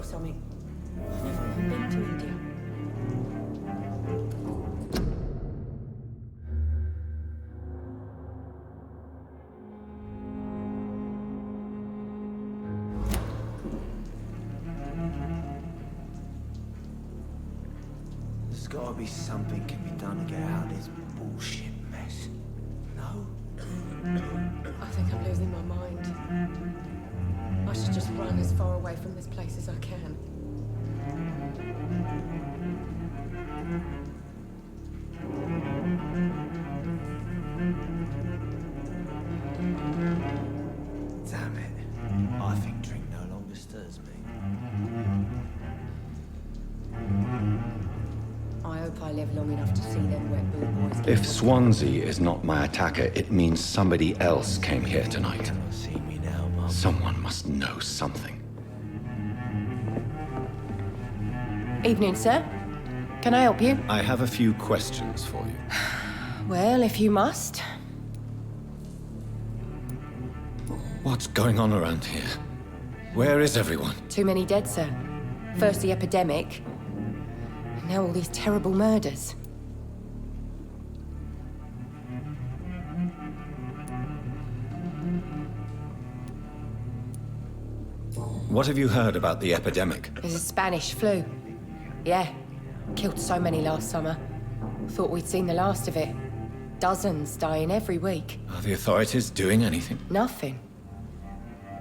something. I've never even been to India. There's gotta be something can be done to get out of this bullshit mess. No? I think I'm losing my mind. I should just run as far away from this place as I can. Damn it. I think drink no longer stirs me. I hope I live long enough to see them wet bill boys get If Swansea is not my attacker, it means somebody else came here tonight. Cannot see me now, Mum. Someone must know something. Evening, sir. Can I help you? I have a few questions for you. Well, if you must. What's going on around here? Where is everyone? Too many dead, sir. First the epidemic, now all these terrible murders. What have you heard about the epidemic? There's a Spanish flu. Yeah, killed so many last summer. Thought we'd seen the last of it. Dozens dying every week. Are the authorities doing anything? Nothing.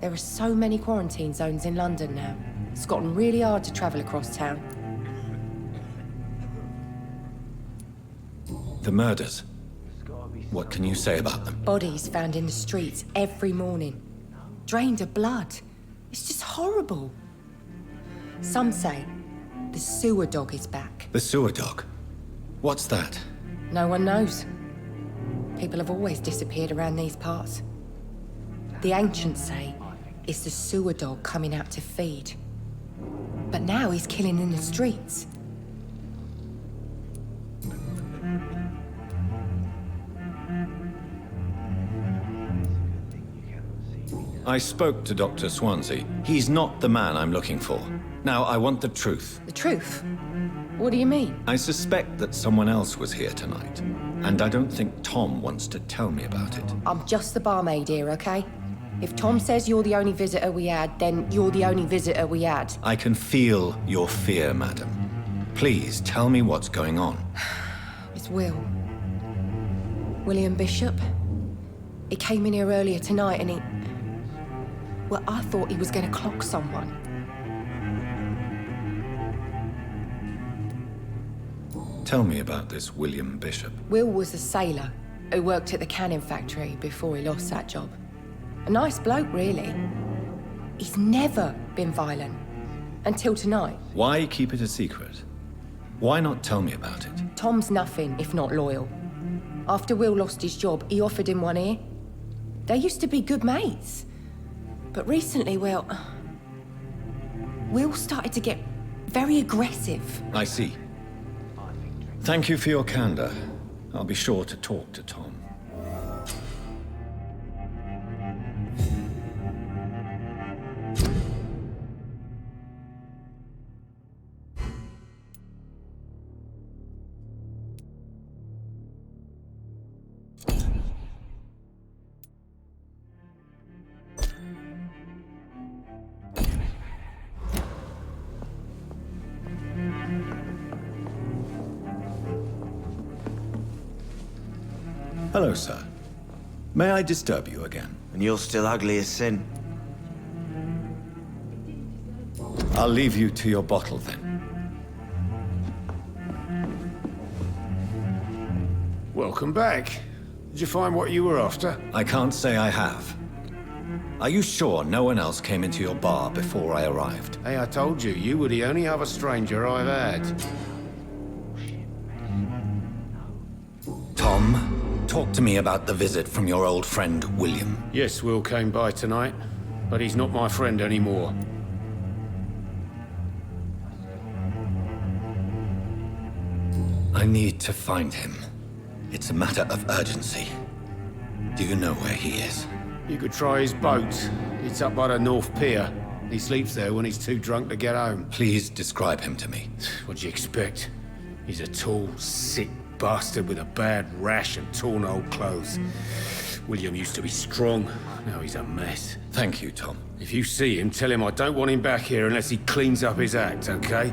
There are so many quarantine zones in London now. It's gotten really hard to travel across town. The murders. What can you say about them? Bodies found in the streets every morning. Drained of blood. It's just horrible. Some say the sewer dog is back. The sewer dog. What's that? No one knows. People have always disappeared around these parts. The ancients say it's the sewer dog coming out to feed. But now he's killing in the streets. I spoke to Dr. Swansea. He's not the man I'm looking for. Now, I want the truth. The truth? What do you mean? I suspect that someone else was here tonight, and I don't think Tom wants to tell me about it. I'm just the barmaid here, okay? If Tom says you're the only visitor we had, then you're the only visitor we had. I can feel your fear, madam. Please tell me what's going on. It's Will. William Bishop. He came in here earlier tonight and he... Well, I thought he was going to clock someone. Tell me about this William Bishop. Will was a sailor who worked at the canning factory before he lost that job. A nice bloke, really. He's never been violent. Until tonight. Why keep it a secret? Why not tell me about it? Tom's nothing if not loyal. After Will lost his job, he offered him one ear. They used to be good mates. But recently, well... Will started to get very aggressive. I see. Thank you for your candor. I'll be sure to talk to Tom. Hello, sir. May I disturb you again? And you're still ugly as sin. I'll leave you to your bottle, then. Welcome back. Did you find what you were after? I can't say I have. Are you sure no one else came into your bar before I arrived? Hey, I told you, you were the only other stranger I've had. Tom, talk to me about the visit from your old friend, William. Yes, Will came by tonight, but he's not my friend anymore. I need to find him. It's a matter of urgency. Do you know where he is? You could try his boat. It's up by the North Pier. He sleeps there when he's too drunk to get home. Please describe him to me. What'd you expect? He's a tall, sick bastard with a bad rash and torn old clothes. William used to be strong. Now he's a mess. Thank you, Tom. If you see him, tell him I don't want him back here unless he cleans up his act, okay?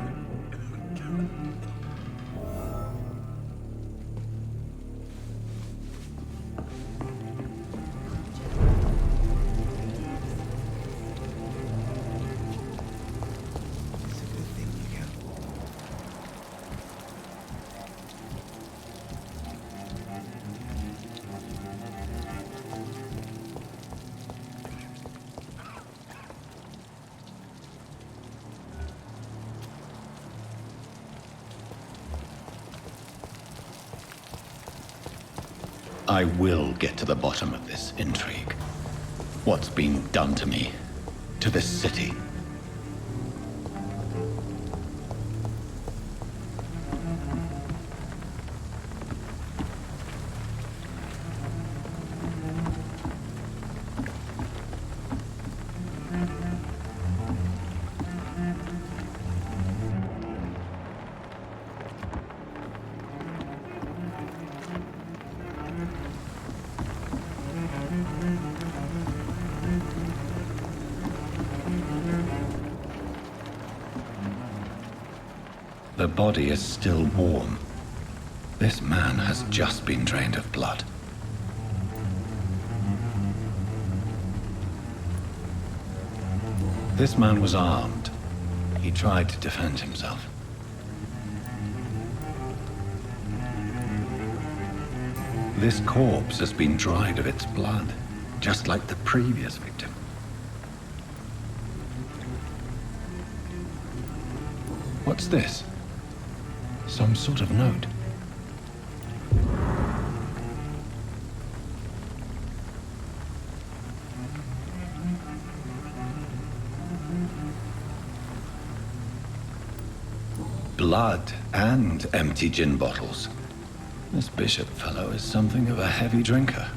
It's a good thing you can. I will get to the bottom of this intrigue. What's been done to me, to this city. The body is still warm. This man has just been drained of blood. This man was armed. He tried to defend himself. This corpse has been dried of its blood, just like the previous victim. What's this? Some sort of note. Blood and empty gin bottles. This Bishop fellow is something of a heavy drinker.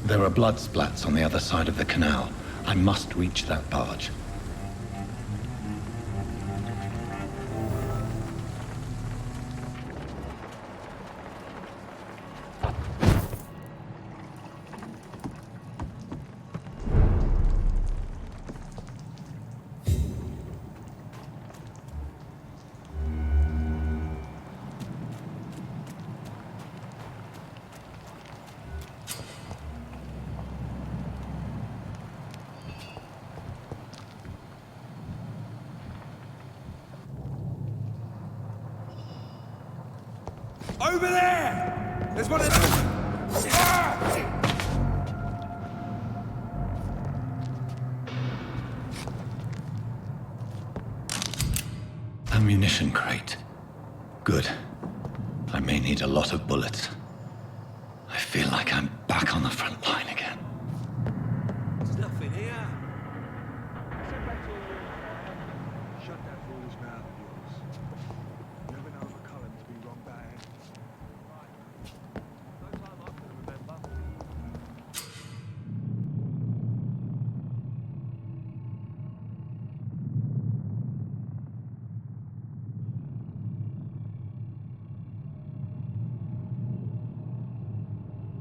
There are blood splats on the other side of the canal. I must reach that barge. Over there! There's one of them! Ammunition crate. Good. I may need a lot of bullets. I feel like I'm back on the front line again. There's nothing here. Shut that foolish mouth of yours. You never know if a Cullen to be wrong about it. No time I can remember.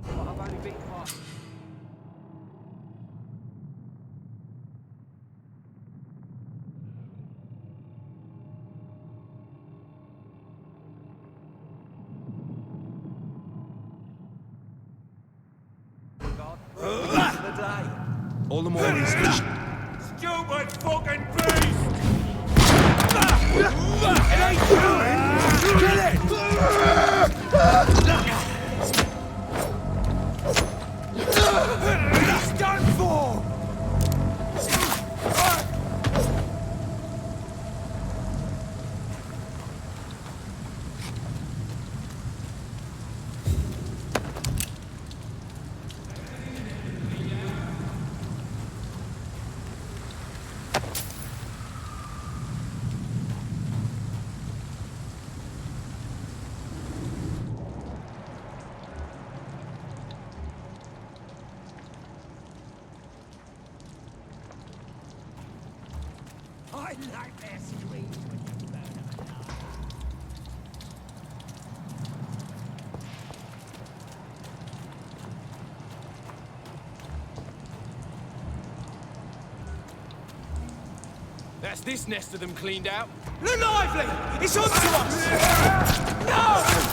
But I've only been part. All the more reason. Stupid fucking beast! It ain't coming! Kill it! He's done for! That's this nest of them cleaned out. Lively! It's on to us! No!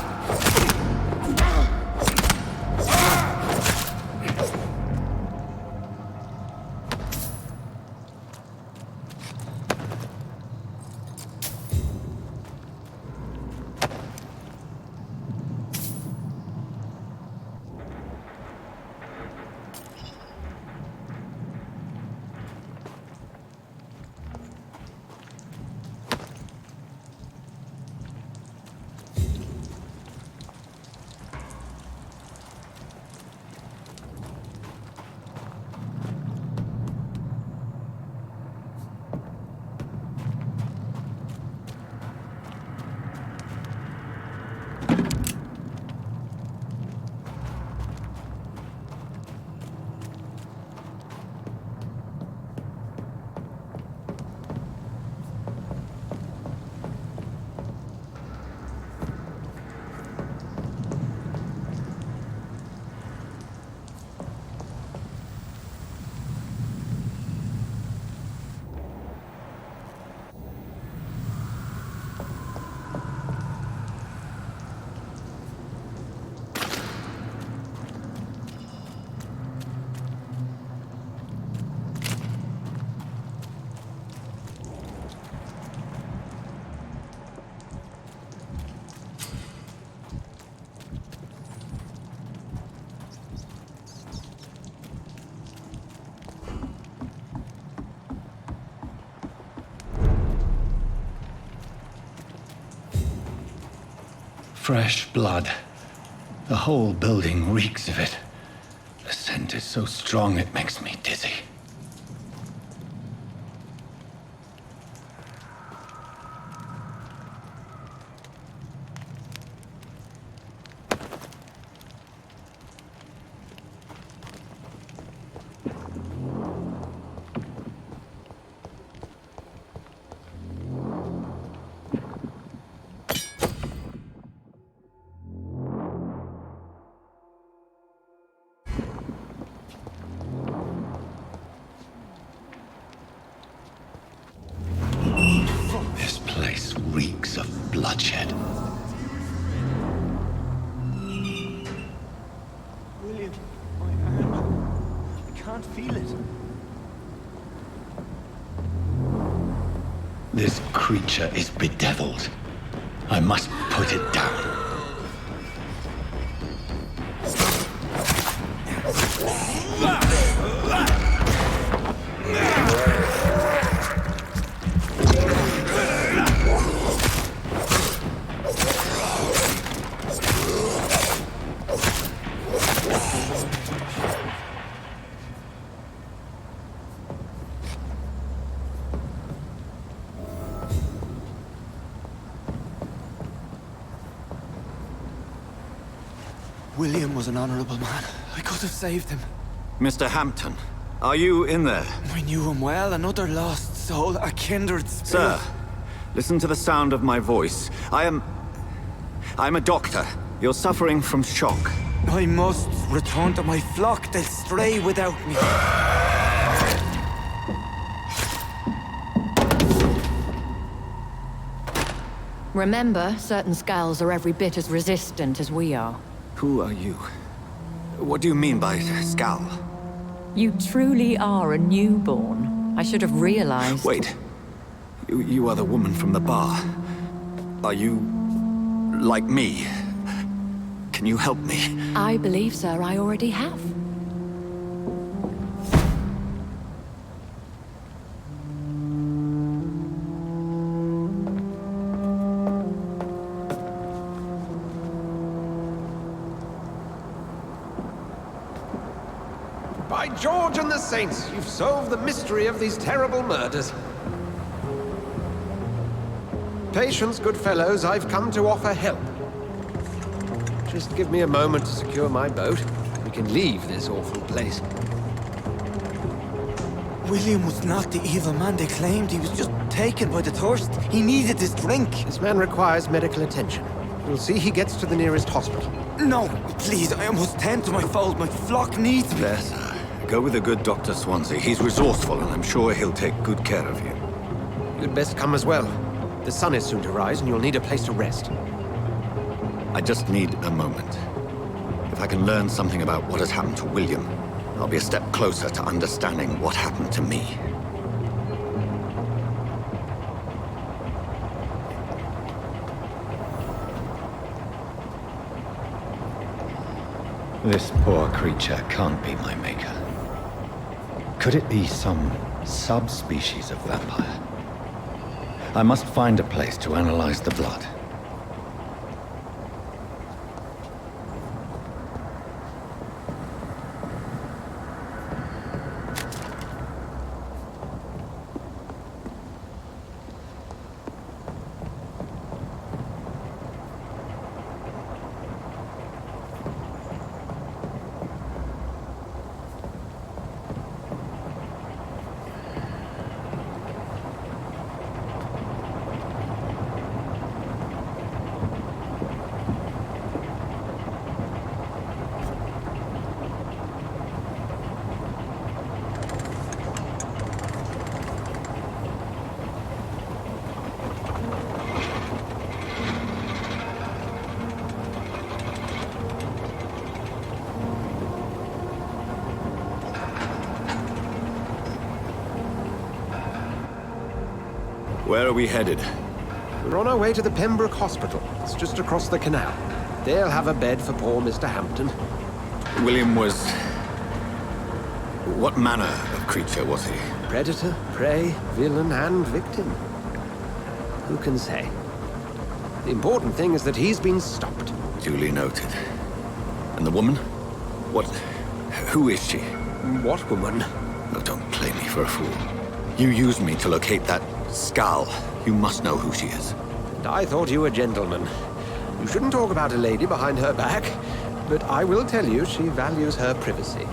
Fresh blood. The whole building reeks of it. The scent is so strong it makes me dizzy. This place reeks of bloodshed. William, my hand. I can't feel it. This creature is bedeviled. I must put it down. William was an honorable man. I could have saved him. Mr. Hampton, are you in there? I knew him well, another lost soul, a kindred spirit. Sir, listen to the sound of my voice. I'm a doctor. You're suffering from shock. I must return to my flock. They'll stray without me. Remember, certain skulls are every bit as resistant as we are. Who are you? What do you mean by scowl? You truly are a newborn. I should have realized. Wait. You are the woman from the bar. Are you... like me? Can you help me? I believe, sir, I already have. By George and the Saints, you've solved the mystery of these terrible murders. Patience, good fellows, I've come to offer help. Just give me a moment to secure my boat. We can leave this awful place. William was not the evil man they claimed. He was just taken by the thirst. He needed this drink. This man requires medical attention. You'll see he gets to the nearest hospital. No, please, I almost tend to my fold. My flock needs me. Better. Go with the good Dr. Swansea. He's resourceful, and I'm sure he'll take good care of you. You'd best come as well. The sun is soon to rise, and you'll need a place to rest. I just need a moment. If I can learn something about what has happened to William, I'll be a step closer to understanding what happened to me. This poor creature can't be my maker. Could it be some subspecies of vampire? I must find a place to analyze the blood. Where are we headed? We're on our way to the Pembroke Hospital. It's just across the canal. They'll have a bed for poor Mr. Hampton. William was... What manner of creature was he? Predator, prey, villain, and victim. Who can say? The important thing is that he's been stopped. Duly noted. And the woman? What... Who is she? What woman? Oh, don't play me for a fool. You used me to locate that skull. You must know who she is. And I thought you a gentleman. You shouldn't talk about a lady behind her back, but I will tell you she values her privacy.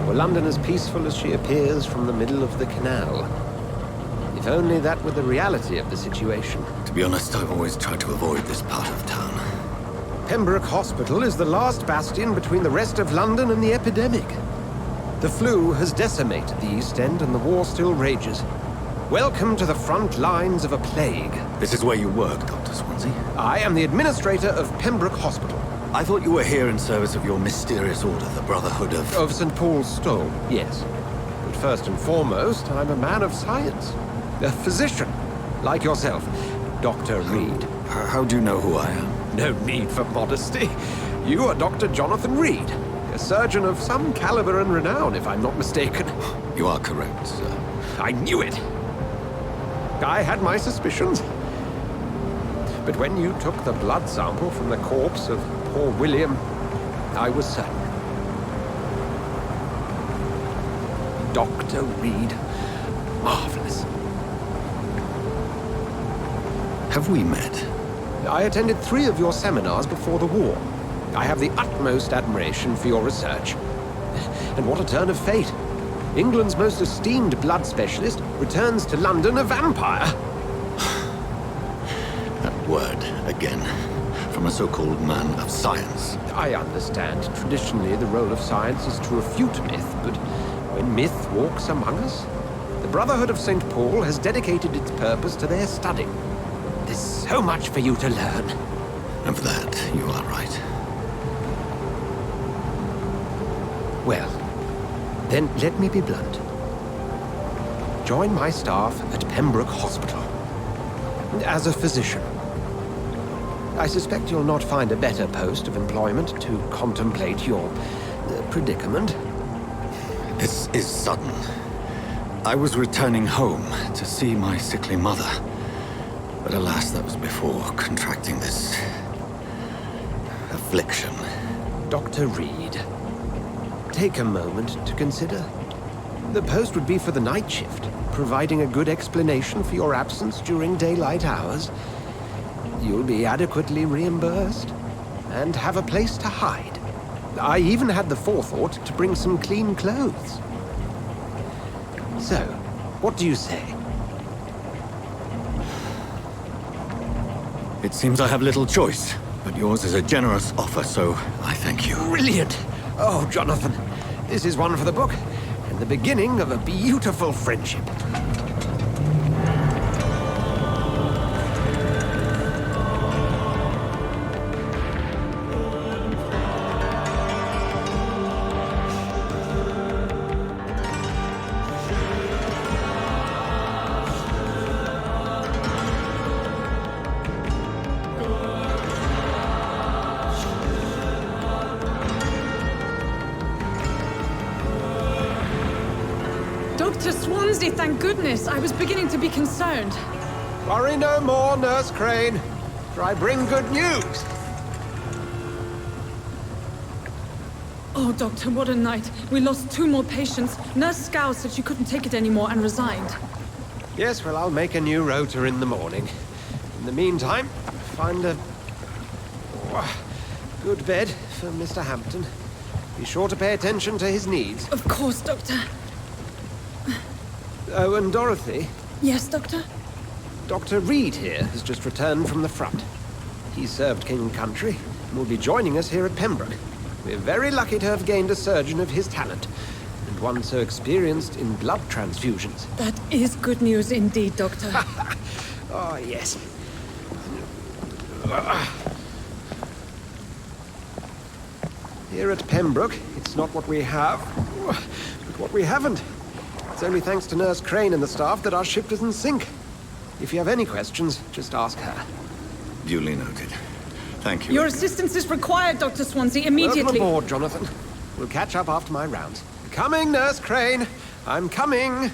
Were London as peaceful as she appears from the middle of the canal? If only that were the reality of the situation. To be honest, I've always tried to avoid this part of town. Pembroke Hospital is the last bastion between the rest of London and the epidemic. The flu has decimated the East End and the war still rages. Welcome to the front lines of a plague. This is where you work, Dr. Swansea? I am the administrator of Pembroke Hospital. I thought you were here in service of your mysterious order, the Brotherhood of... Of St. Paul's Stone, yes. But first and foremost, I'm a man of science. A physician, like yourself, Dr. Reed. How do you know who I am? No need for modesty. You are Dr. Jonathan Reed. A surgeon of some caliber and renown, if I'm not mistaken. You are correct, sir. I knew it! I had my suspicions. But when you took the blood sample from the corpse of poor William, I was certain. Dr. Reed. Marvelous. Have we met? I attended 3 of your seminars before the war. I have the utmost admiration for your research. And what a turn of fate. England's most esteemed blood specialist returns to London a vampire. That word, again. From a so-called man of science. I understand. Traditionally, the role of science is to refute myth, but when myth walks among us, the Brotherhood of St. Paul has dedicated its purpose to their study. There's so much for you to learn. And for that, you are right. Well, then let me be blunt. Join my staff at Pembroke Hospital. As a physician. I suspect you'll not find a better post of employment to contemplate your predicament. This is sudden. I was returning home to see my sickly mother. But alas, that was before contracting this... affliction. Dr. Reed, take a moment to consider. The post would be for the night shift, providing a good explanation for your absence during daylight hours. You'll be adequately reimbursed, and have a place to hide. I even had the forethought to bring some clean clothes. So, what do you say? It seems I have little choice, but yours is a generous offer, so I thank you. Brilliant! Oh, Jonathan, this is one for the book, and the beginning of a beautiful friendship. Dr. Swansea, thank goodness. I was beginning to be concerned. Worry no more, Nurse Crane, for I bring good news. Oh, Doctor, what a night. We lost 2 more patients. Nurse Scow said she couldn't take it anymore and resigned. Yes, well, I'll make a new rota in the morning. In the meantime, find a good bed for Mr. Hampton. Be sure to pay attention to his needs. Of course, Doctor. Oh, and Dorothy, Yes, Doctor? Dr. Reed here has just returned from the front. He served King and Country and will be joining us here at Pembroke. We're very lucky to have gained a surgeon of his talent, and one so experienced in blood transfusions. That is good news indeed, Doctor. Oh, yes. Here at Pembroke, it's not what we have, but what we haven't. It's only thanks to Nurse Crane and the staff that our ship doesn't sink. If you have any questions, just ask her. Duly noted. Thank you. Your assistance is required, Dr. Swansea, immediately. Welcome aboard, Jonathan. We'll catch up after my rounds. Coming, Nurse Crane. I'm coming.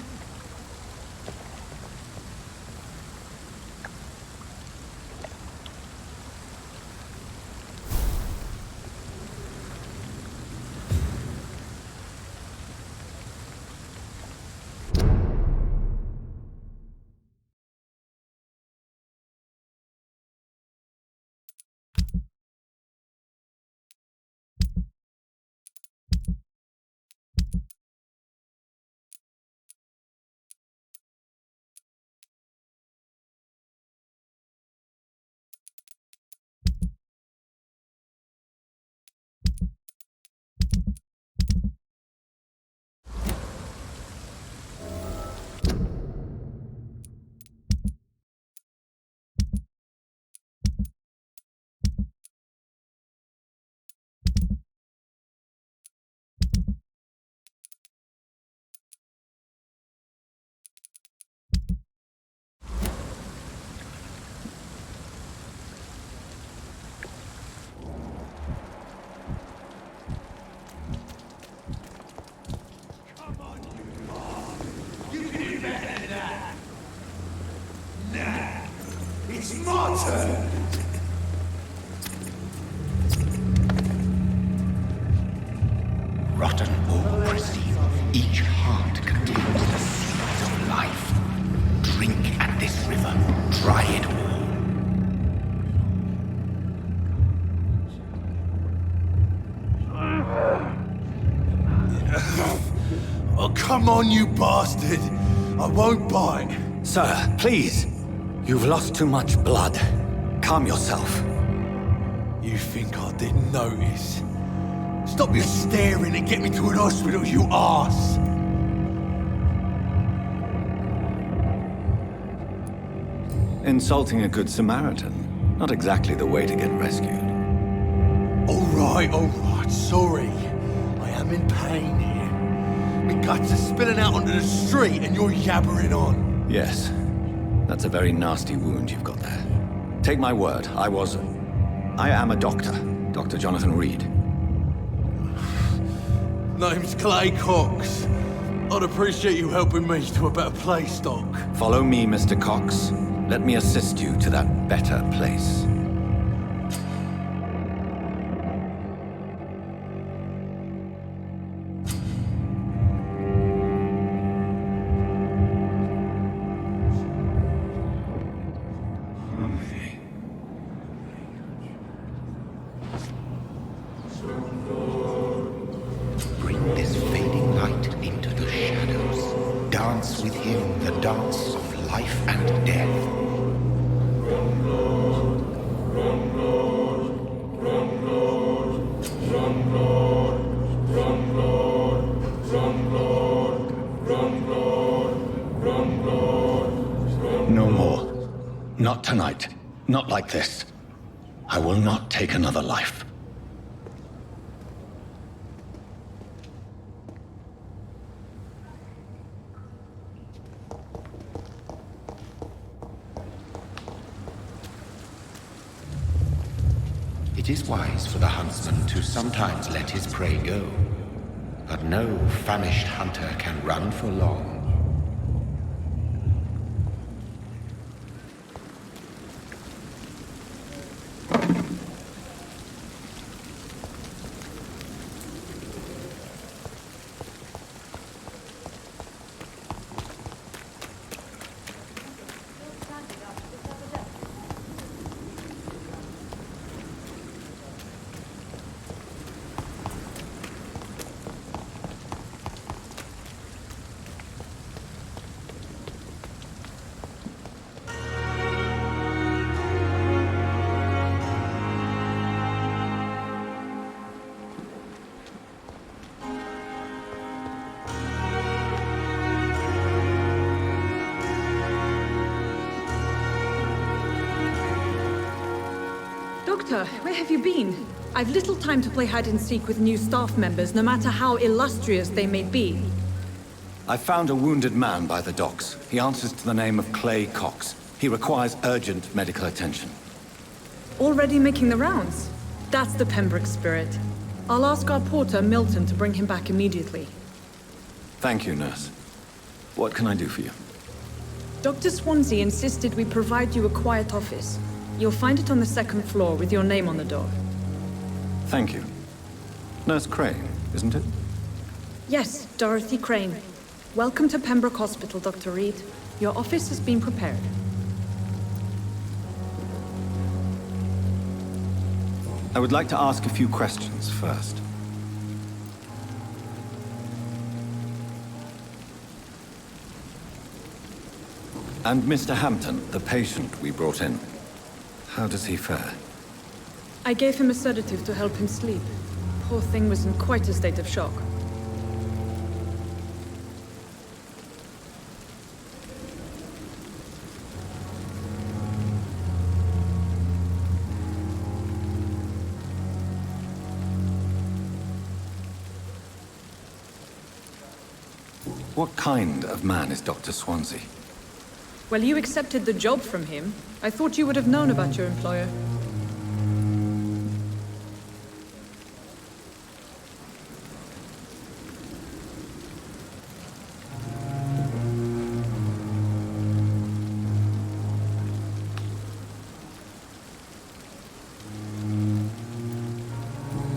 It's my turn! Rotten or pristine, each heart contains the seeds of life. Drink at this river, try it all. Oh, come on, you bastard! I won't bite. Sir, please. You've lost too much blood. Calm yourself. You think I didn't notice? Stop your staring and get me to an hospital, you arse! Insulting a good Samaritan. Not exactly the way to get rescued. All right, sorry. I am in pain here. My guts are spilling out onto the street and you're yabbering on. Yes. That's a very nasty wound you've got there. Take my word, I am a doctor. Dr. Jonathan Reed. Name's Clay Cox. I'd appreciate you helping me to a better place, Doc. Follow me, Mr. Cox. Let me assist you to that better place. So with him the dance of life and death. No more. Not tonight. Not like this. I will not take another life. It is wise for the huntsman to sometimes let his prey go, but no famished hunter can run for long. Doctor, where have you been? I've little time to play hide and seek with new staff members, no matter how illustrious they may be. I found a wounded man by the docks. He answers to the name of Clay Cox. He requires urgent medical attention. Already making the rounds? That's the Pembroke spirit. I'll ask our porter, Milton, to bring him back immediately. Thank you, nurse. What can I do for you? Dr. Swansea insisted we provide you a quiet office. You'll find it on the second floor with your name on the door. Thank you. Nurse Crane, isn't it? Yes, Dorothy Crane. Welcome to Pembroke Hospital, Dr. Reed. Your office has been prepared. I would like to ask a few questions first. And Mr. Hampton, the patient we brought in. How does he fare? I gave him a sedative to help him sleep. Poor thing was in quite a state of shock. What kind of man is Dr. Swansea? Well, you accepted the job from him. I thought you would have known about your employer.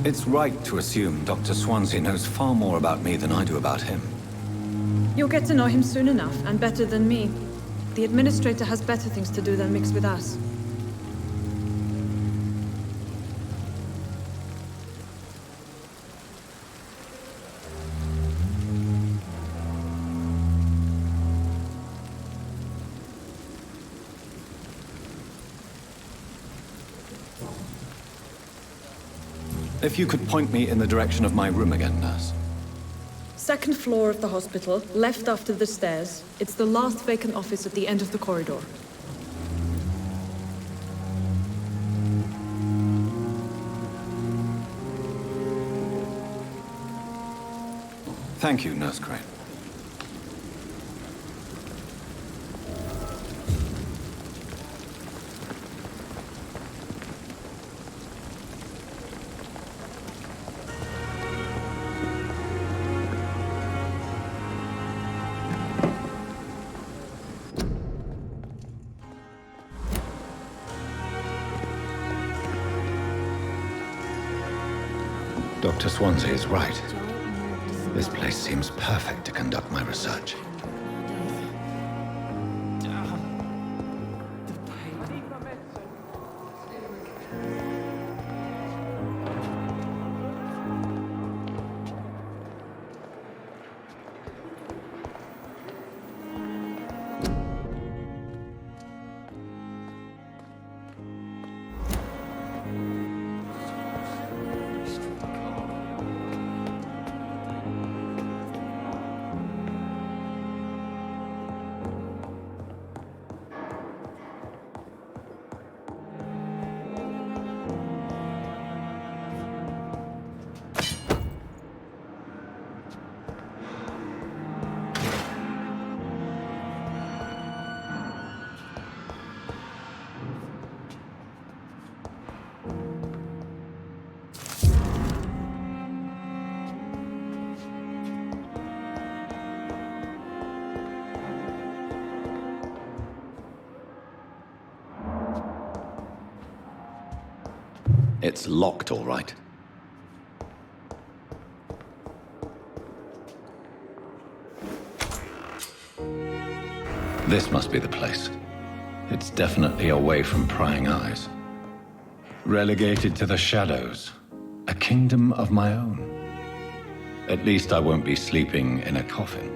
It's right to assume Dr. Swansea knows far more about me than I do about him. You'll get to know him soon enough, and better than me. The administrator has better things to do than mix with us. If you could point me in the direction of my room again, nurse. Second floor of the hospital, left after the stairs. It's the last vacant office at the end of the corridor. Thank you, Nurse Crane. Dr. Swansea is right. This place seems perfect to conduct my research. It's locked, all right. This must be the place. It's definitely away from prying eyes. Relegated to the shadows. A kingdom of my own. At least I won't be sleeping in a coffin.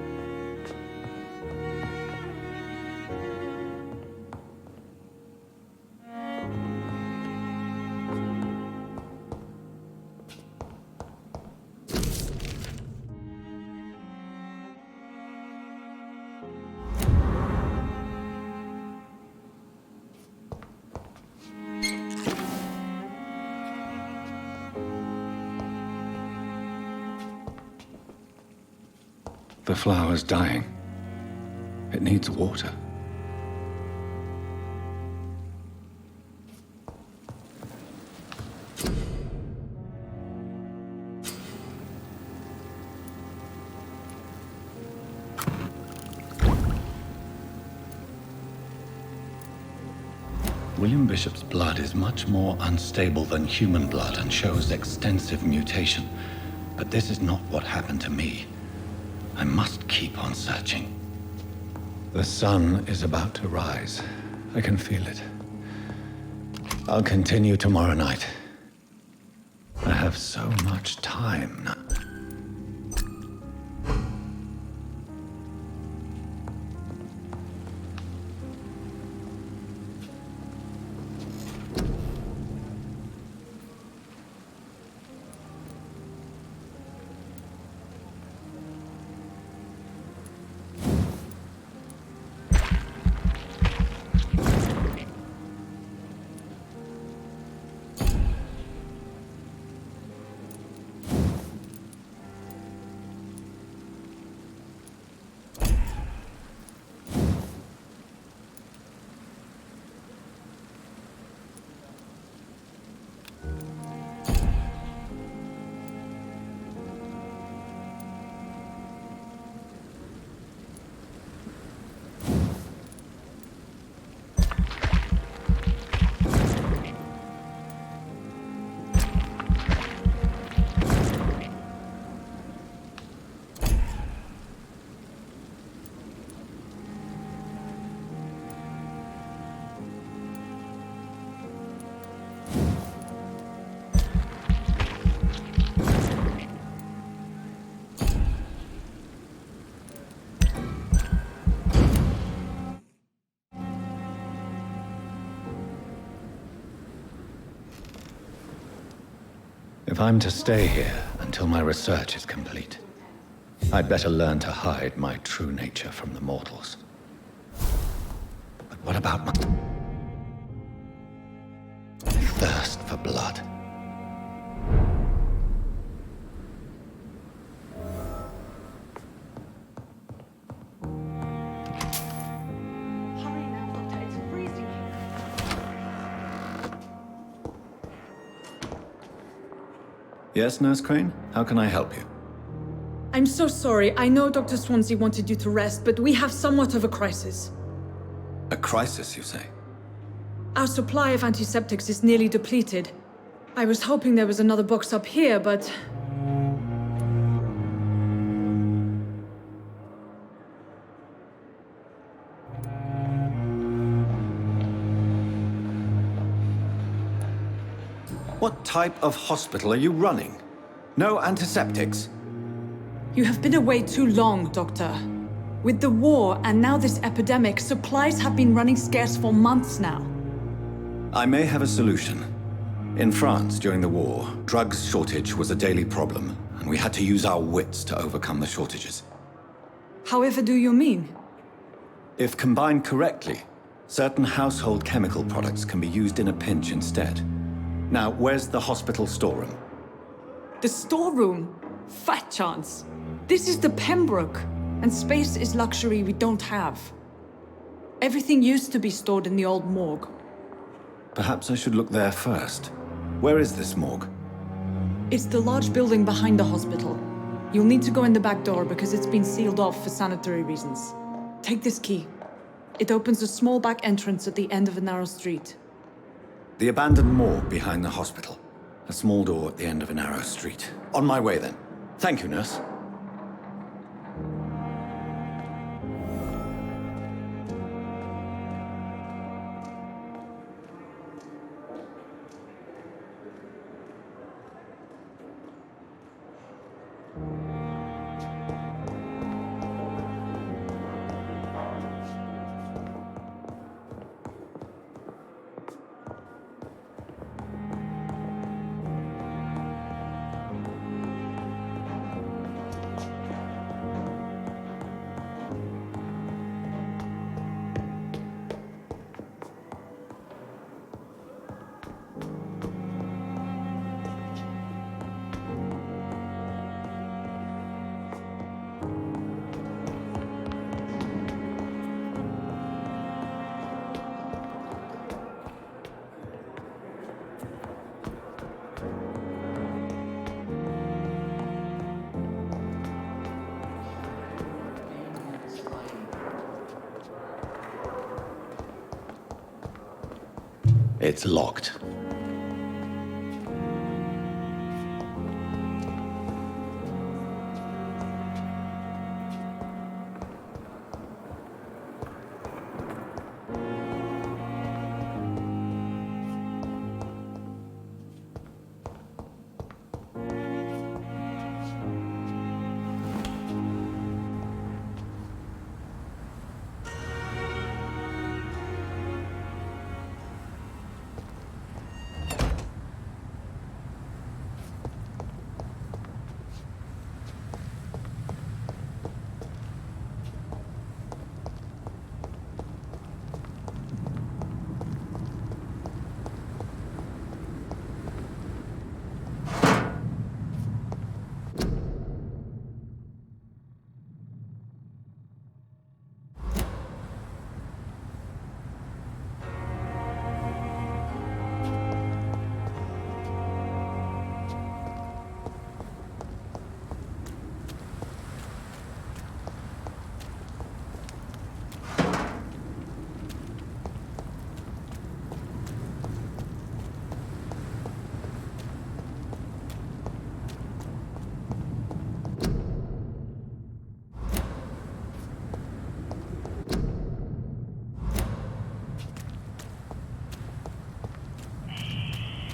The flower's dying. It needs water. William Bishop's blood is much more unstable than human blood and shows extensive mutation. But this is not what happened to me. I must keep on searching. The sun is about to rise. I can feel it. I'll continue tomorrow night. I have so much time now. If I'm to stay here until my research is complete, I'd better learn to hide my true nature from the mortals. But what about my thirst for blood? Yes, Nurse Crane? How can I help you? I'm so sorry. I know Dr. Swansea wanted you to rest, but we have somewhat of a crisis. A crisis, you say? Our supply of antiseptics is nearly depleted. I was hoping there was another box up here, but... What type of hospital are you running? No antiseptics? You have been away too long, Doctor. With the war and now this epidemic, supplies have been running scarce for months now. I may have a solution. In France, during the war, drugs shortage was a daily problem, and we had to use our wits to overcome the shortages. However do you mean? If combined correctly, certain household chemical products can be used in a pinch instead. Now, where's the hospital storeroom? The storeroom? Fat chance. This is the Pembroke, and space is luxury we don't have. Everything used to be stored in the old morgue. Perhaps I should look there first. Where is this morgue? It's the large building behind the hospital. You'll need to go in the back door because it's been sealed off for sanitary reasons. Take this key. It opens a small back entrance at the end of a narrow street. The abandoned morgue behind the hospital. A small door at the end of a narrow street. On my way, then. Thank you, nurse. It's locked.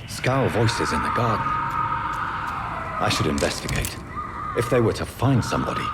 Scowl voices in the garden. I should investigate. If they were to find somebody.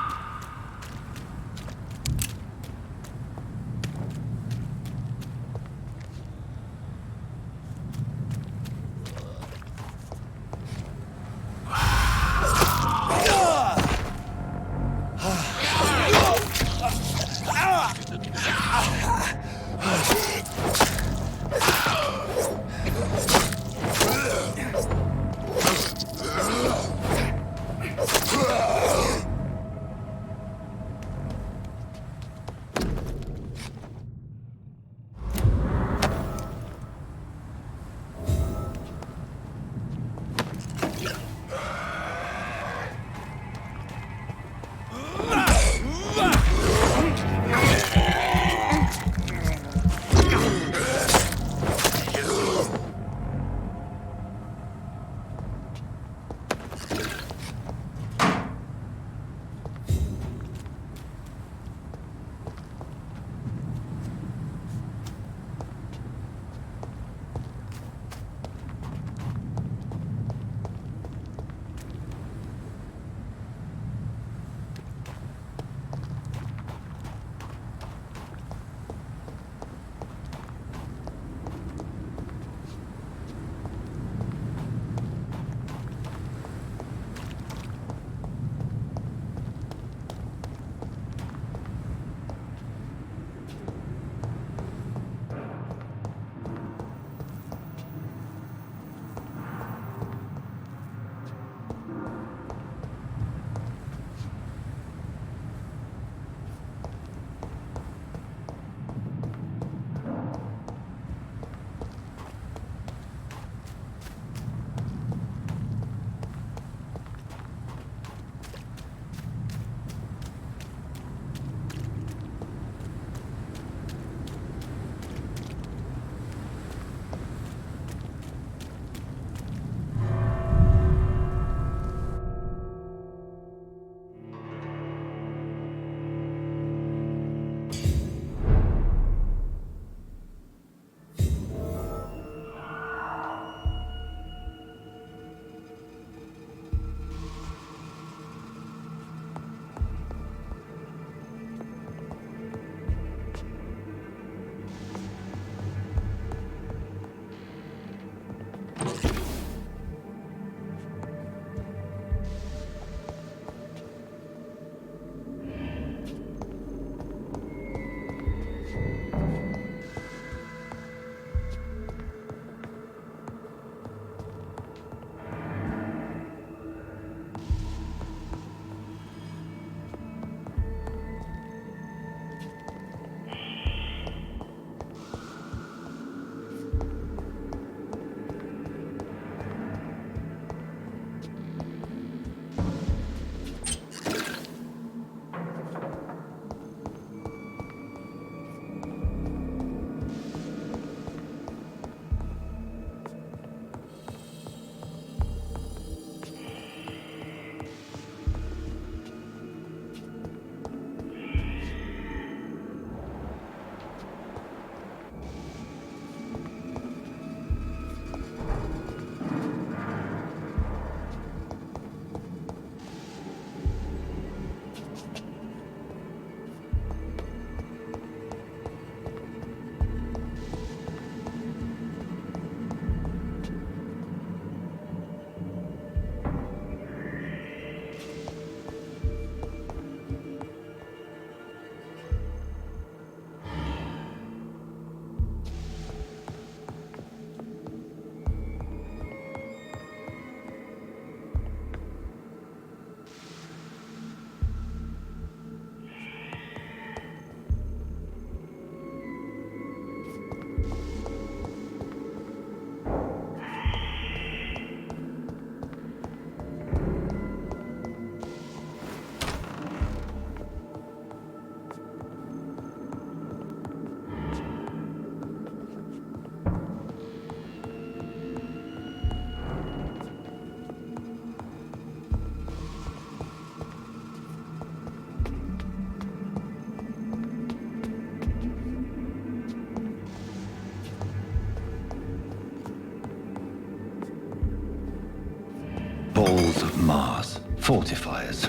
Fortifiers.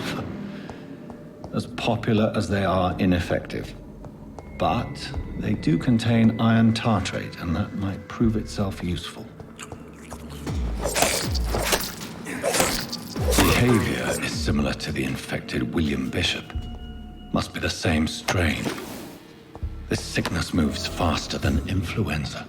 As popular as they are ineffective. But they do contain iron tartrate, and that might prove itself useful. Behavior is similar to the infected William Bishop. Must be the same strain. This sickness moves faster than influenza.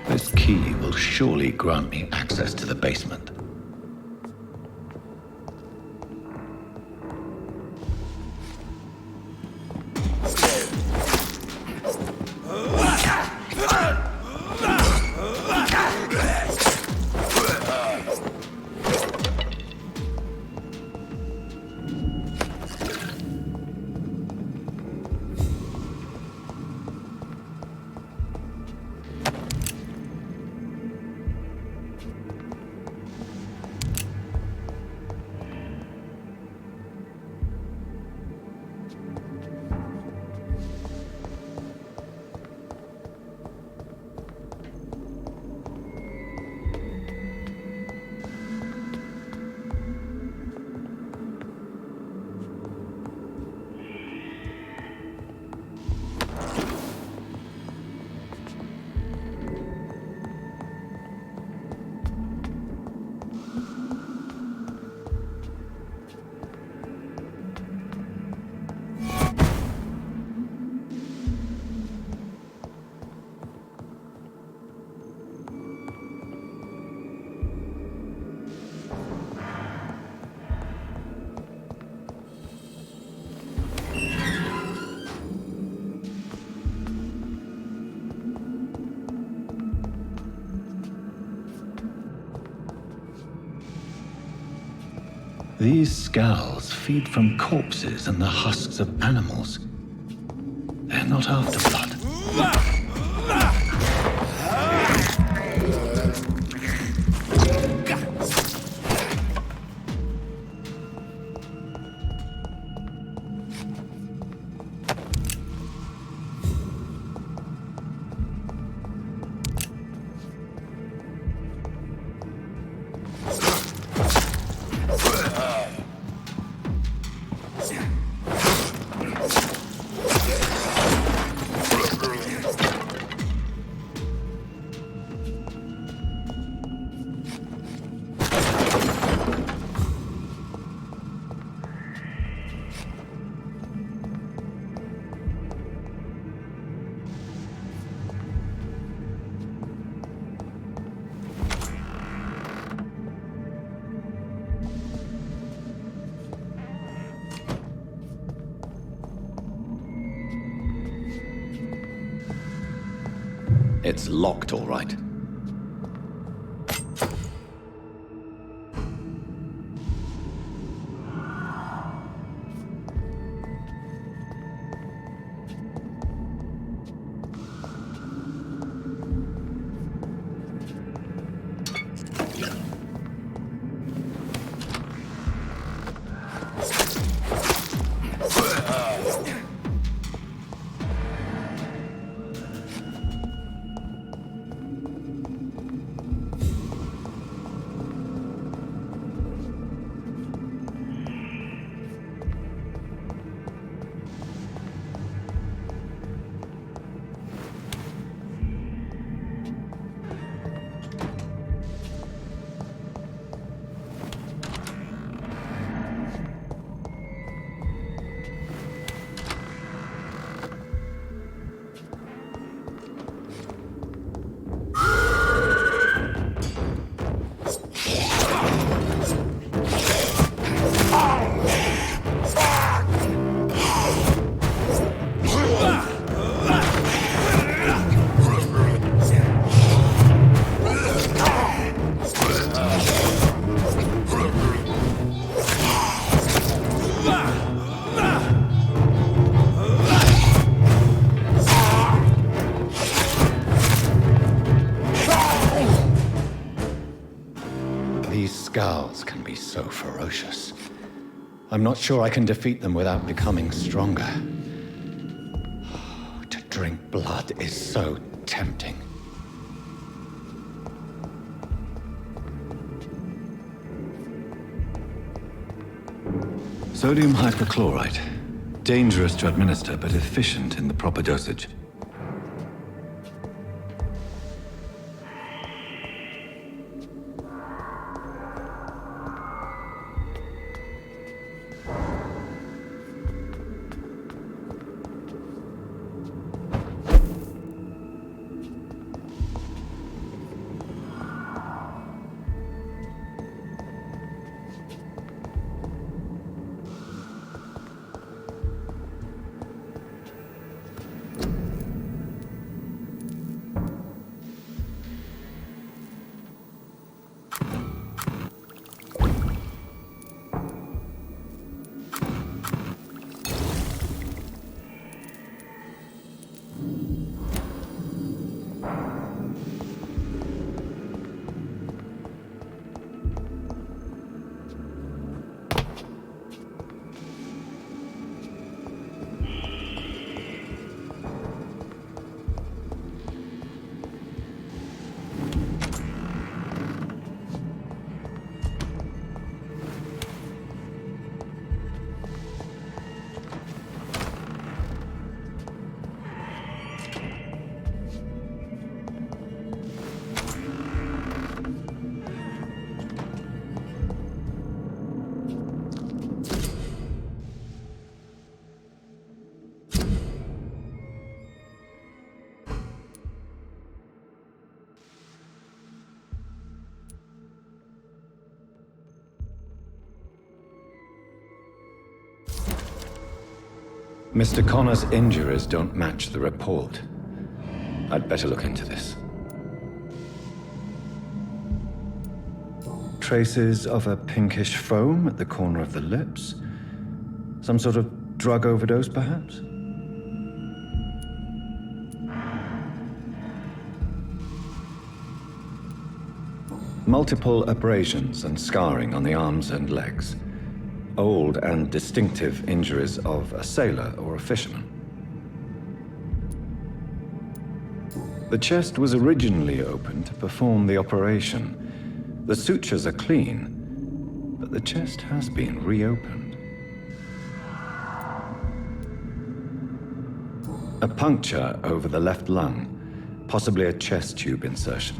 This key will surely grant me access to the basement. These scowls feed from corpses and the husks of animals. They're not after blood. It's locked, all right. These scowls can be so ferocious. I'm not sure I can defeat them without becoming stronger. To drink blood is so tempting. Sodium hypochlorite. Dangerous to administer, but efficient in the proper dosage. Mr. Connor's injuries don't match the report. I'd better look into this. Traces of a pinkish foam at the corner of the lips. Some sort of drug overdose, perhaps? Multiple abrasions and scarring on the arms and legs. Old and distinctive injuries of a sailor or a fisherman. The chest was originally opened to perform the operation. The sutures are clean, but the chest has been reopened. A puncture over the left lung, possibly a chest tube insertion.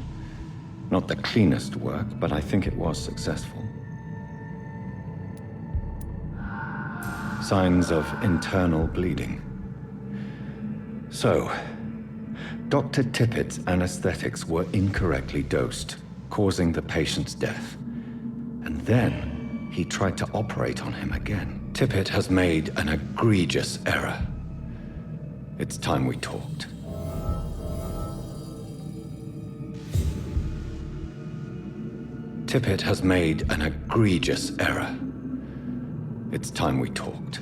Not the cleanest work, but I think it was successful. Signs of internal bleeding. So, Dr. Tippett's anesthetics were incorrectly dosed, causing the patient's death. And then he tried to operate on him again. Tippett has made an egregious error. It's time we talked. Tippett has made an egregious error. It's time we talked.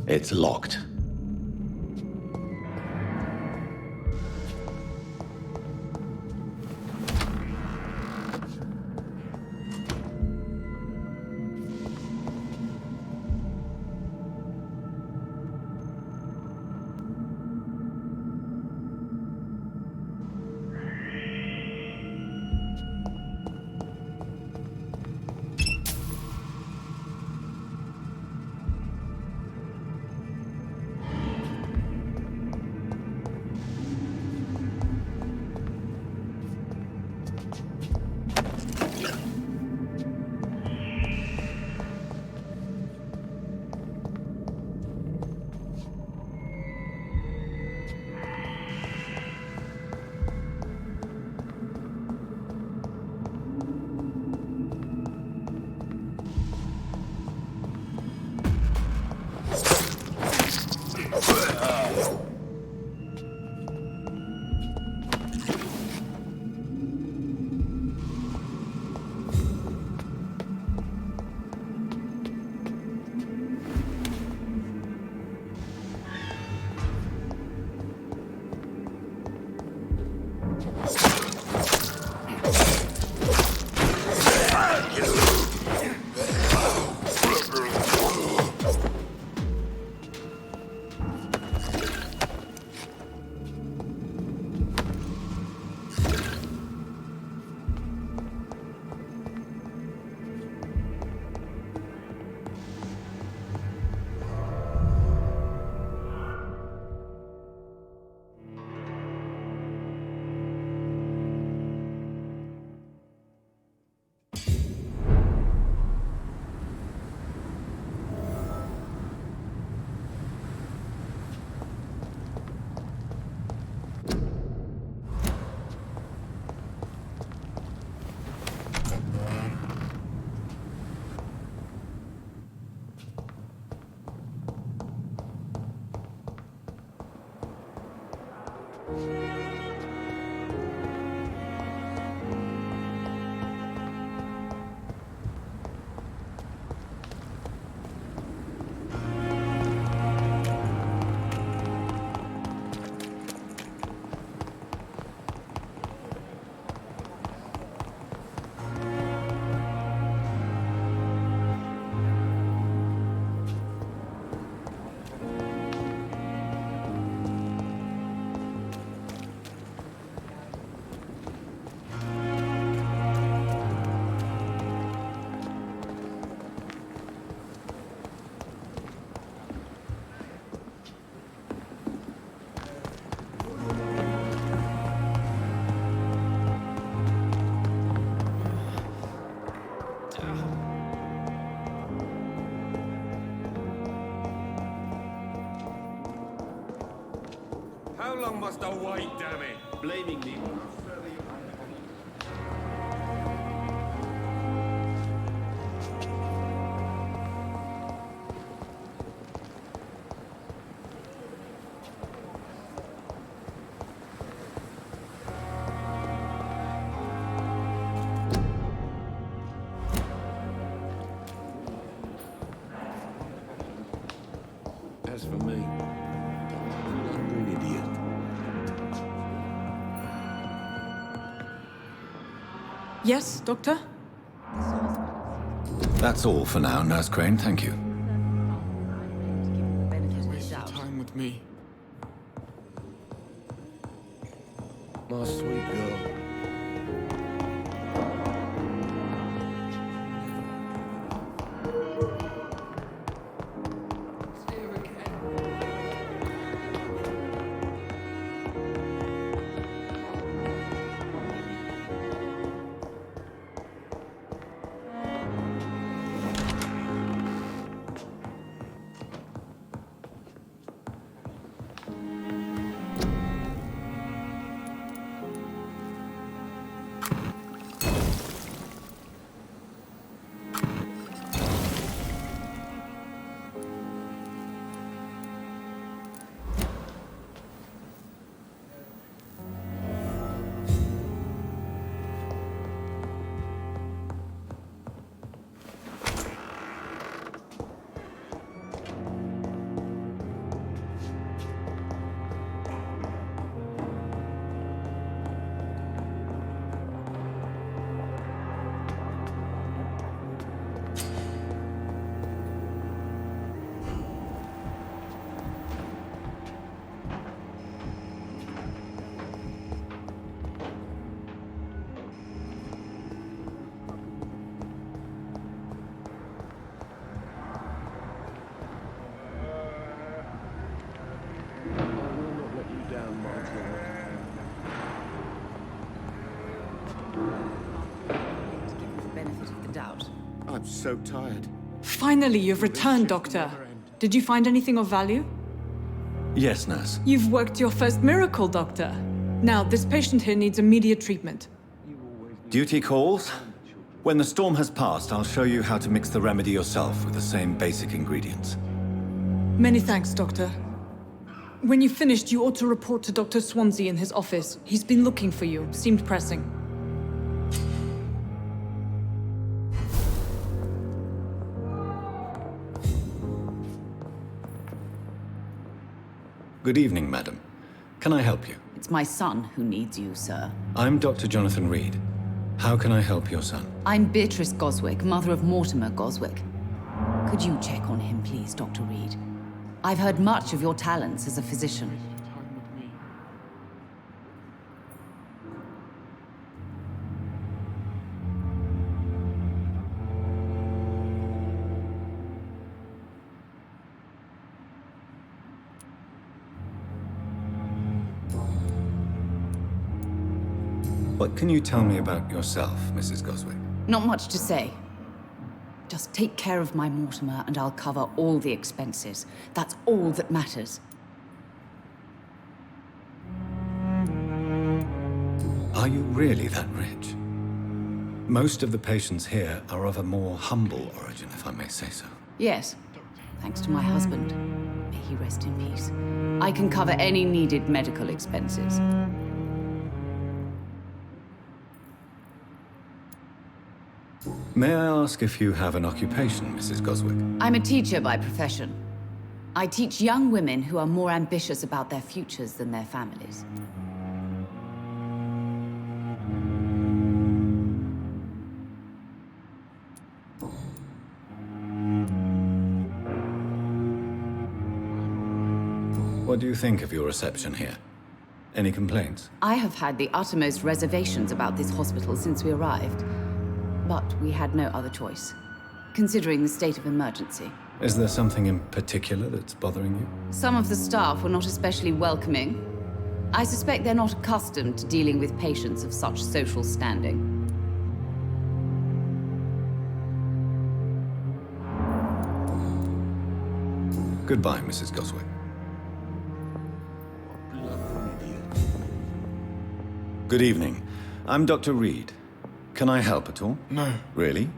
It's locked. How long must I wait, damn it? Blaming me. As for me, I'm an idiot. Yes, Doctor? That's all for now, Nurse Crane, thank you. Waste your time with me. My sweet girl. I'm so tired. Finally, you've returned, Doctor. Did you find anything of value? Yes, nurse. You've worked your first miracle, Doctor. Now, this patient here needs immediate treatment. Duty calls. When the storm has passed, I'll show you how to mix the remedy yourself with the same basic ingredients. Many thanks, Doctor. When you've finished, you ought to report to Dr. Swansea in his office. He's been looking for you. Seemed pressing. Good evening, madam. Can I help you? It's my son who needs you, sir. I'm Dr. Jonathan Reed. How can I help your son? I'm Beatrice Goswick, mother of Mortimer Goswick. Could you check on him, please, Dr. Reed? I've heard much of your talents as a physician. What can you tell me about yourself, Mrs. Goswick? Not much to say. Just take care of my Mortimer and I'll cover all the expenses. That's all that matters. Are you really that rich? Most of the patients here are of a more humble origin, if I may say so. Yes, thanks to my husband. May he rest in peace. I can cover any needed medical expenses. May I ask if you have an occupation, Mrs. Goswick? I'm a teacher by profession. I teach young women who are more ambitious about their futures than their families. What do you think of your reception here? Any complaints? I have had the uttermost reservations about this hospital since we arrived. But we had no other choice, considering the state of emergency. Is there something in particular that's bothering you? Some of the staff were not especially welcoming. I suspect they're not accustomed to dealing with patients of such social standing. Goodbye, Mrs. Goswick. Blood from Good evening. I'm Dr. Reed. Can I help at all? No. Really?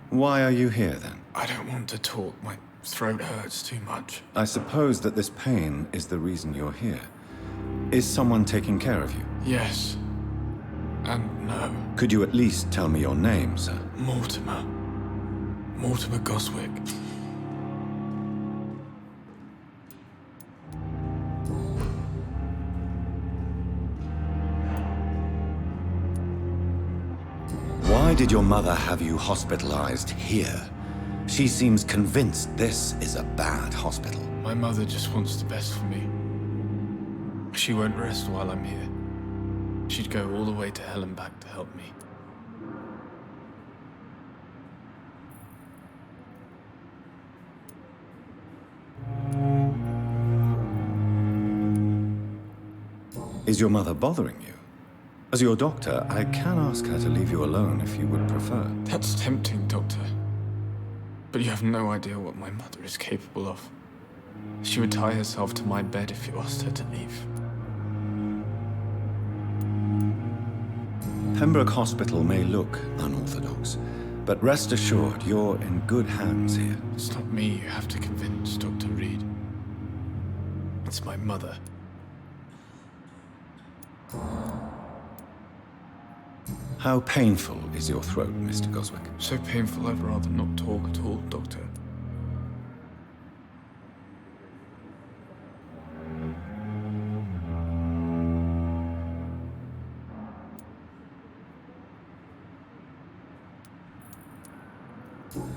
Why are you here, then? I don't want to talk. My throat hurts too much. I suppose that this pain is the reason you're here. Is someone taking care of you? Yes. And no. Could you at least tell me your name, sir? Mortimer. Mortimer Goswick. Why did your mother have you hospitalized here? She seems convinced this is a bad hospital. My mother just wants the best for me. She won't rest while I'm here. She'd go all the way to hell and back to help me. Is your mother bothering you? As your doctor, I can ask her to leave you alone if you would prefer. That's tempting, Doctor. But you have no idea what my mother is capable of. She would tie herself to my bed if you asked her to leave. Pembroke Hospital may look unorthodox, but rest assured you're in good hands here. It's not me you have to convince, Dr. Reed. It's my mother. How painful is your throat, Mr. Goswick? So painful I'd rather not talk at all, Doctor.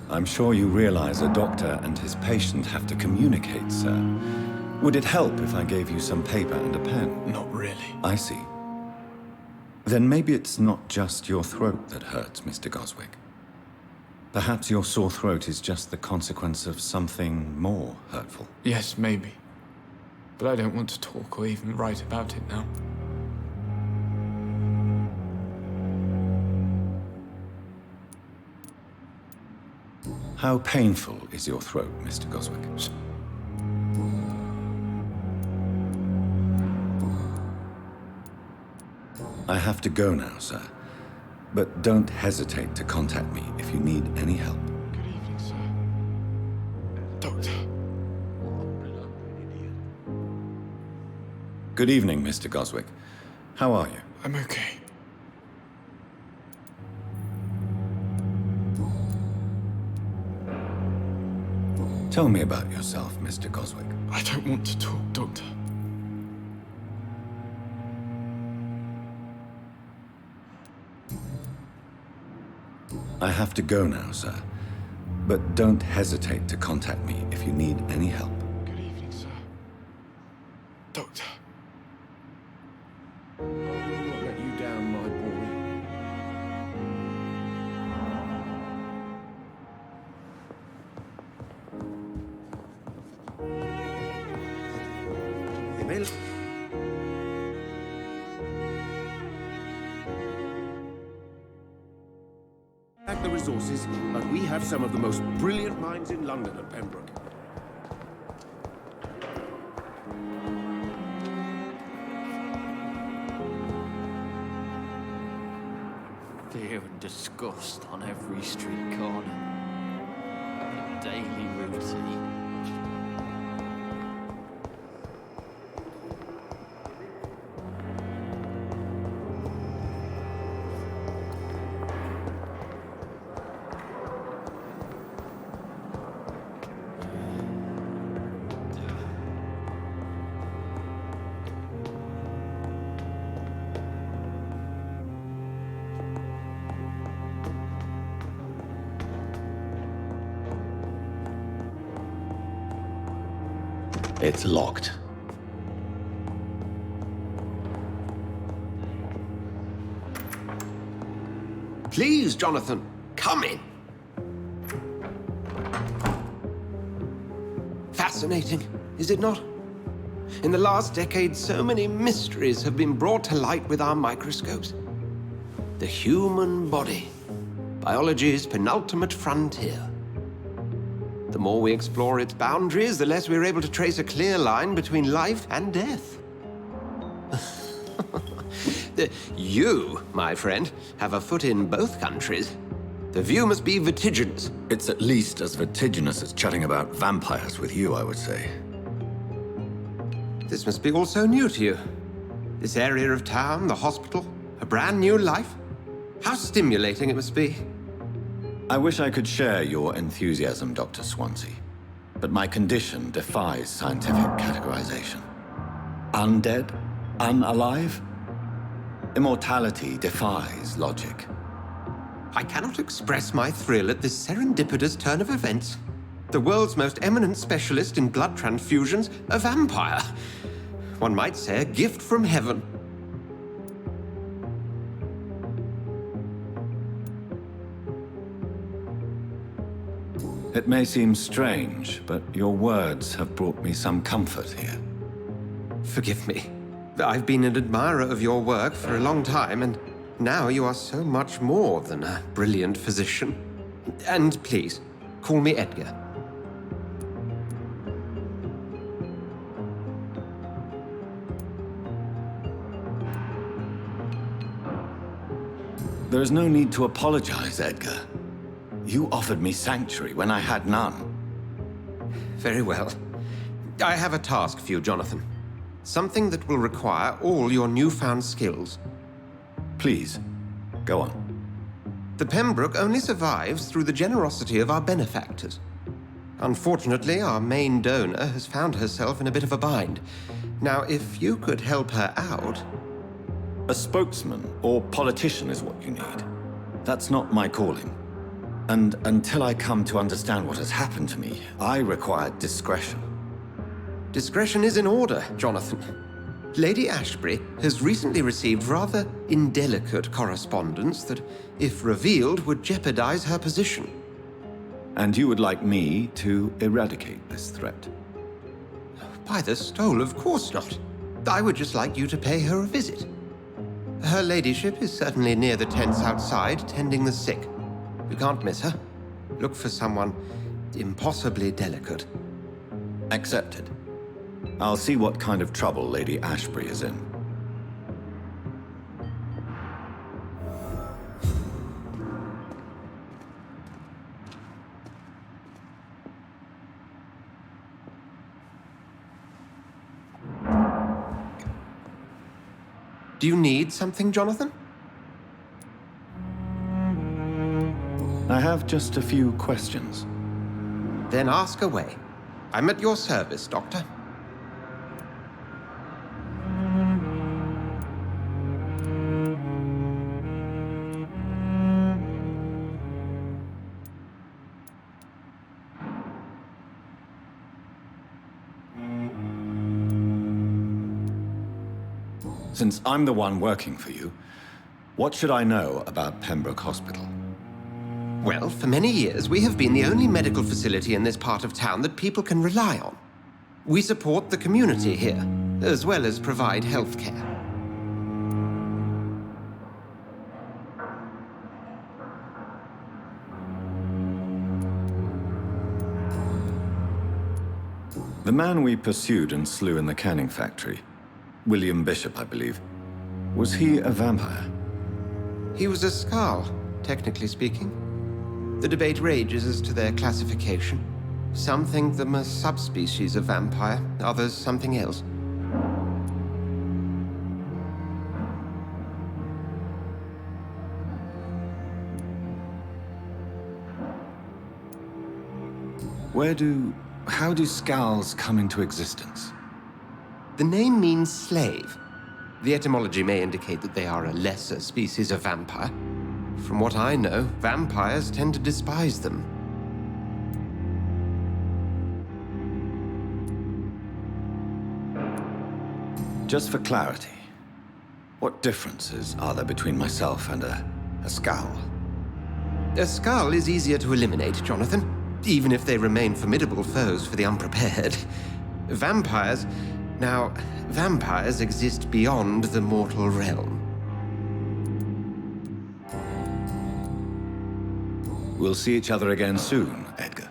I'm sure you realize a doctor and his patient have to communicate, sir. Would it help if I gave you some paper and a pen? Not really. I see. Then maybe it's not just your throat that hurts, Mr. Goswick. Perhaps your sore throat is just the consequence of something more hurtful. Yes, maybe. But I don't want to talk or even write about it now. How painful is your throat, Mr. Goswick? I have to go now, sir. But don't hesitate to contact me if you need any help. Good evening, sir. Doctor. Good evening, Mr. Goswick. How are you? I'm okay. Tell me about yourself, Mr. Goswick. I don't want to talk, Doctor. I have to go now, sir. But don't hesitate to contact me if you need any help. Good evening, sir. Doctor. I will not let you down, my boy. Lack the resources, but we have some of the most brilliant minds in London at Pembroke. Fear and disgust on every street corner. A daily routine. It's locked. Please, Jonathan, come in. Fascinating, is it not? In the last decade, so many mysteries have been brought to light with our microscopes. The human body, biology's penultimate frontier. The more we explore its boundaries, the less we're able to trace a clear line between life and death. You, my friend, have a foot in both countries. The view must be vertiginous. It's at least as vertiginous as chatting about vampires with you, I would say. This must be all so new to you. This area of town, the hospital, a brand new life. How stimulating it must be. I wish I could share your enthusiasm, Dr. Swansea, but my condition defies scientific categorization. Undead? Unalive? Immortality defies logic. I cannot express my thrill at this serendipitous turn of events. The world's most eminent specialist in blood transfusions, a vampire. One might say a gift from heaven. It may seem strange, but your words have brought me some comfort here. Forgive me. I've been an admirer of your work for a long time, and now you are so much more than a brilliant physician. And please, call me Edgar. There is no need to apologize, Edgar. You offered me sanctuary when I had none. Very well. I have a task for you, Jonathan. Something that will require all your newfound skills. Please, go on. The Pembroke only survives through the generosity of our benefactors. Unfortunately, our main donor has found herself in a bit of a bind. Now, if you could help her out... A spokesman or politician is what you need. That's not my calling. And until I come to understand what has happened to me, I require discretion. Discretion is in order, Jonathan. Lady Ashbury has recently received rather indelicate correspondence that, if revealed, would jeopardize her position. And you would like me to eradicate this threat? By the stole, of course not. I would just like you to pay her a visit. Her ladyship is certainly near the tents outside, tending the sick. You can't miss her. Look for someone impossibly delicate. Accepted. I'll see what kind of trouble Lady Ashbury is in. Do you need something, Jonathan? I have just a few questions. Then ask away. I'm at your service, Doctor. Since I'm the one working for you, what should I know about Pembroke Hospital? Well, for many years, we have been the only medical facility in this part of town that people can rely on. We support the community here, as well as provide health care. The man we pursued and slew in the canning factory, William Bishop, I believe, was he a vampire? He was a Skald, technically speaking. The debate rages as to their classification. Some think them a subspecies of vampire, others something else. How do Skalds come into existence? The name means slave. The etymology may indicate that they are a lesser species of vampire. From what I know, vampires tend to despise them. Just for clarity, what differences are there between myself and a Skald? A Skald is easier to eliminate, Jonathan, even if they remain formidable foes for the unprepared. Vampires... Now, vampires exist beyond the mortal realm. We'll see each other again soon, Edgar.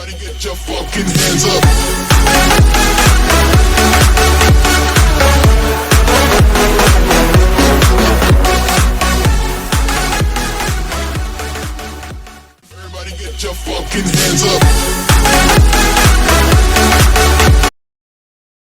Everybody get your fucking hands up.